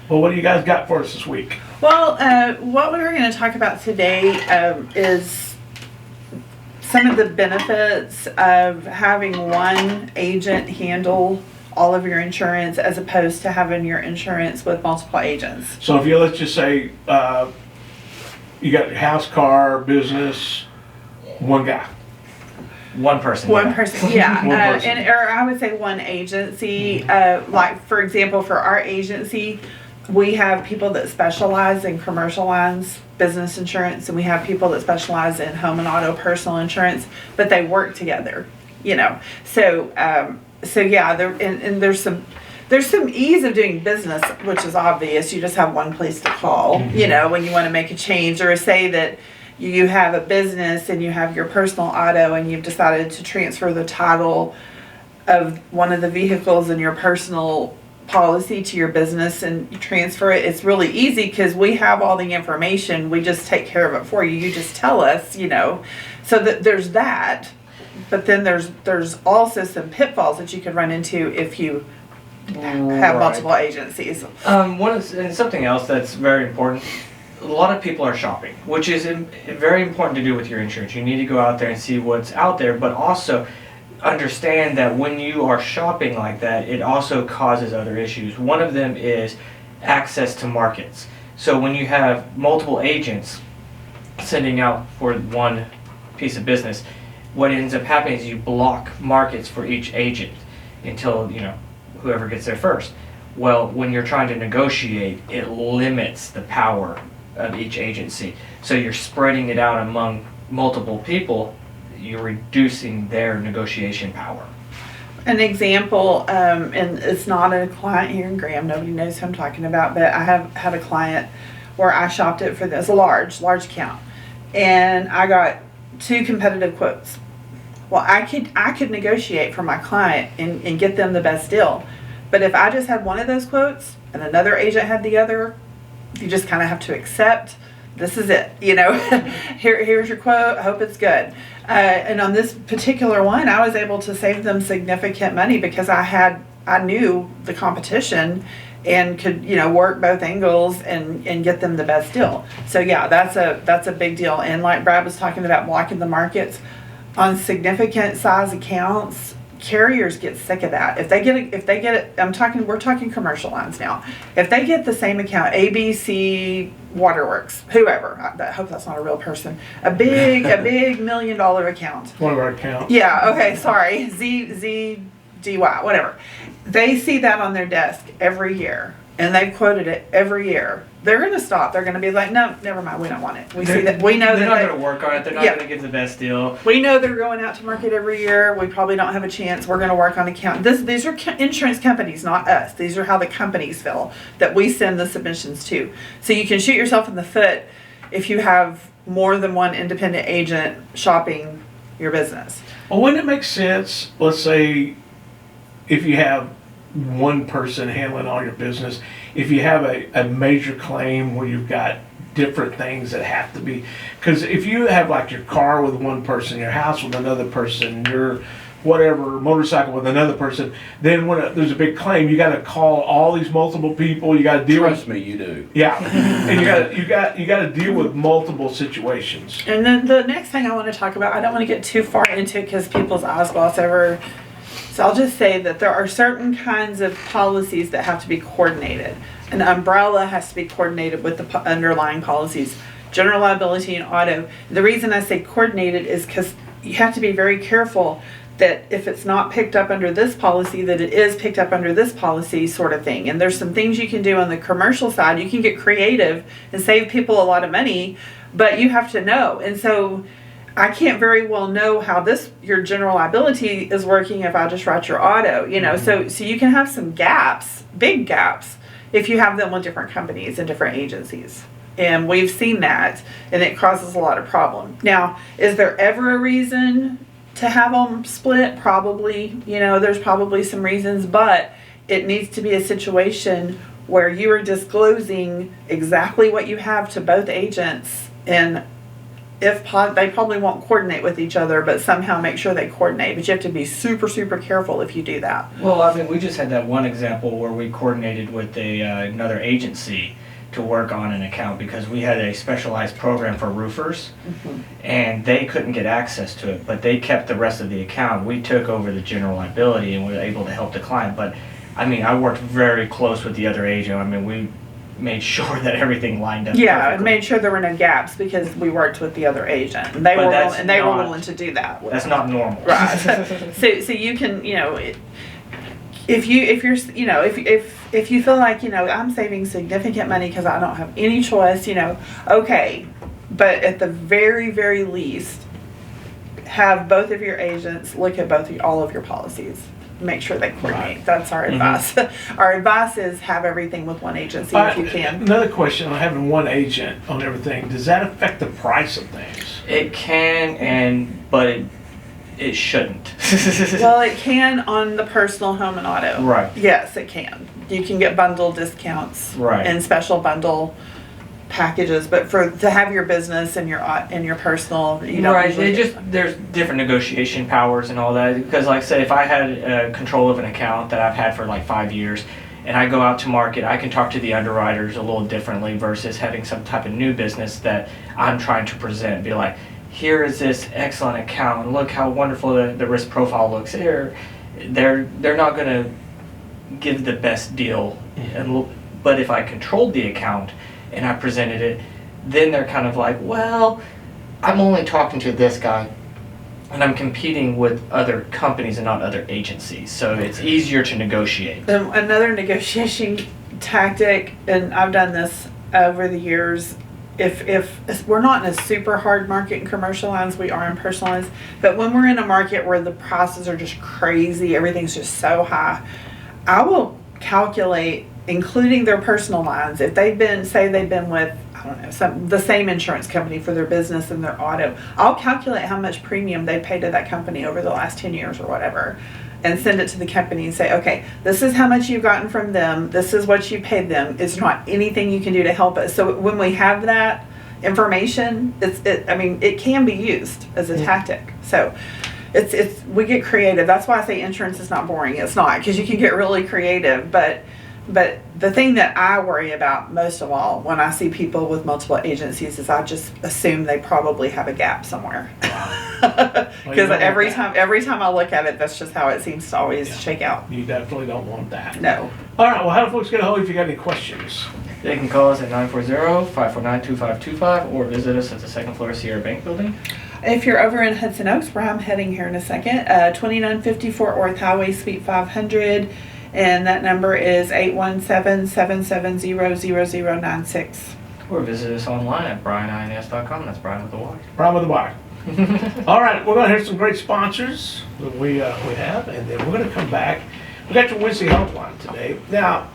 Well, what do you guys got for us this week? Well, what we were going to talk about today is some of the benefits of having one agent handle all of your insurance as opposed to having your insurance with multiple agents. So if you, let's just say, you got your house, car, business, one guy. One person. One person, yeah. One person. Or I would say one agency. Like, for example, for our agency, we have people that specialize in commercial lines, business insurance, and we have people that specialize in home and auto personal insurance, but they work together, you know. So yeah, there's some ease of doing business, which is obvious. You just have one place to call, you know, when you want to make a change, or say that you have a business and you have your personal auto and you've decided to transfer the title of one of the vehicles in your personal policy to your business and you transfer it. It's really easy because we have all the information. We just take care of it for you. You just tell us, you know. So that there's that. But then there's also some pitfalls that you could run into if you have multiple agencies. And something else that's very important. A lot of people are shopping, which is very important to do with your insurance. You need to go out there and see what's out there, but also understand that when you are shopping like that, it also causes other issues. One of them is access to markets. So when you have multiple agents sending out for one piece of business, what ends up happening is you block markets for each agent until, you know, whoever gets there first. Well, when you're trying to negotiate, it limits the power of each agency. So you're spreading it out among multiple people, you're reducing their negotiation power. An example, and it's not a client here in Graham, nobody knows who I'm talking about, but I have had a client where I shopped it for this, a large account, and I got 2 competitive quotes. Well, I could negotiate for my client and get them the best deal, but if I just had one of those quotes and another agent had the other, you just kind of have to accept, this is it, you know. Here's your quote, hope it's good. And on this particular one, I was able to save them significant money because I knew the competition and could, you know, work both angles and get them the best deal. So yeah, that's a big deal. And like Brad was talking about blocking the markets on significant size accounts, carriers get sick of that. If they get it, we're talking commercial lines now. If they get the same account, ABC Waterworks, whoever, I hope that's not a real person, a big $1 million account. One of our accounts. Yeah, okay, sorry, ZDY, whatever. They see that on their desk every year, and they've quoted it every year. They're going to stop. They're going to be like, no, never mind. We don't want it. We see that. We know they're not going to work on it. They're not going to give the best deal. We know they're going out to market every year. We probably don't have a chance. We're going to work on account. These are insurance companies, not us. These are how the companies feel that we send the submissions to. So you can shoot yourself in the foot if you have more than one independent agent shopping your business. Well, wouldn't it make sense, let's say, if you have one person handling all your business, if you have a major claim where you've got different things that have to be, because if you have like your car with one person, your house with another person, your whatever motorcycle with another person, then when there's a big claim, you got to call all these multiple people. You got to deal. Trust me, you do. Yeah, and you got to deal with multiple situations. And then the next thing I want to talk about, I don't want to get too far into it because people's eyes gloss over. So I'll just say that there are certain kinds of policies that have to be coordinated. An umbrella has to be coordinated with the underlying policies. General liability and auto. The reason I say coordinated is because you have to be very careful that if it's not picked up under this policy, that it is picked up under this policy, sort of thing. And there's some things you can do on the commercial side. You can get creative and save people a lot of money, but you have to know. And so I can't very well know how your general liability is working if I just write your auto, you know. So you can have some gaps, big gaps, if you have them with different companies and different agencies. And we've seen that, and it causes a lot of problem. Now, is there ever a reason to have them split? Probably, you know, there's probably some reasons, but it needs to be a situation where you are disclosing exactly what you have to both agents and they probably won't coordinate with each other, but somehow make sure they coordinate. But you have to be super, super careful if you do that. Well, I mean, we just had that one example where we coordinated with another agency to work on an account because we had a specialized program for roofers, and they couldn't get access to it, but they kept the rest of the account. We took over the general liability and we were able to help the client. But I mean, I worked very close with the other agent. I mean, we made sure that everything lined up. Yeah, perfectly. and made sure there were no gaps because we worked with the other agent, and they But were that's willing to do that. That's not normal. Right. So you can, if you feel like, I'm saving significant money because I don't have any choice, okay, but at the very, very least, have both of your agents look at all of your policies. Make sure they coordinate. Right. That's our advice. Our advice is have everything with one agency if you can. Another question on having one agent on everything, does that affect the price of things? It can, but it shouldn't. Well, it can on the personal home and auto. Right. Yes, it can. You can get bundle discounts. Right. And special bundle packages, but to have your business and your personal, you don't Right. usually There's different negotiation powers and all that. Because, like, say, if I had control of an account that I've had for like 5 years, and I go out to market, I can talk to the underwriters a little differently versus having some type of new business that I'm trying to present. Be like, here is this excellent account, and look how wonderful the risk profile looks here. They're not going to give the best deal, but if I controlled the account and I presented it, then they're kind of like, well, I'm only talking to this guy, and I'm competing with other companies and not other agencies, so it's easier to negotiate. Another negotiation tactic, and I've done this over the years. If we're not in a super hard market in commercial lines, we are in personal lines. But when we're in a market where the prices are just crazy, everything's just so high, I will calculate, including their personal lines, if they've been with, I don't know, the same insurance company for their business and their auto, I'll calculate how much premium they paid to that company over the last 10 years or whatever, and send it to the company and say, okay, this is how much you've gotten from them, this is what you paid them, it's not anything you can do to help us. So when we have that information, it can be used as a tactic. So we get creative. That's why I say insurance is not boring. It's not, because you can get really creative, but the thing that I worry about most of all when I see people with multiple agencies is I just assume they probably have a gap somewhere. Because every time I look at it, that's just how it seems to always shake out. You definitely don't want that. No. All right, well, how do folks get a hold of you if you got any questions? They can call us at 940-549-2525 or visit us at the second floor Sierra Bank Building. If you're over in Hudson Oaks, where I'm heading here in a second, 2950 Fort Worth Highway, Suite 500, and that number is 817-770-0096. Or visit us online at brianins.com. That's Brian with a Y. Brian with the Y. All right, we're going to hear some great sponsors that we have, and then we're going to come back. We got your Wednesday helpline today. Now,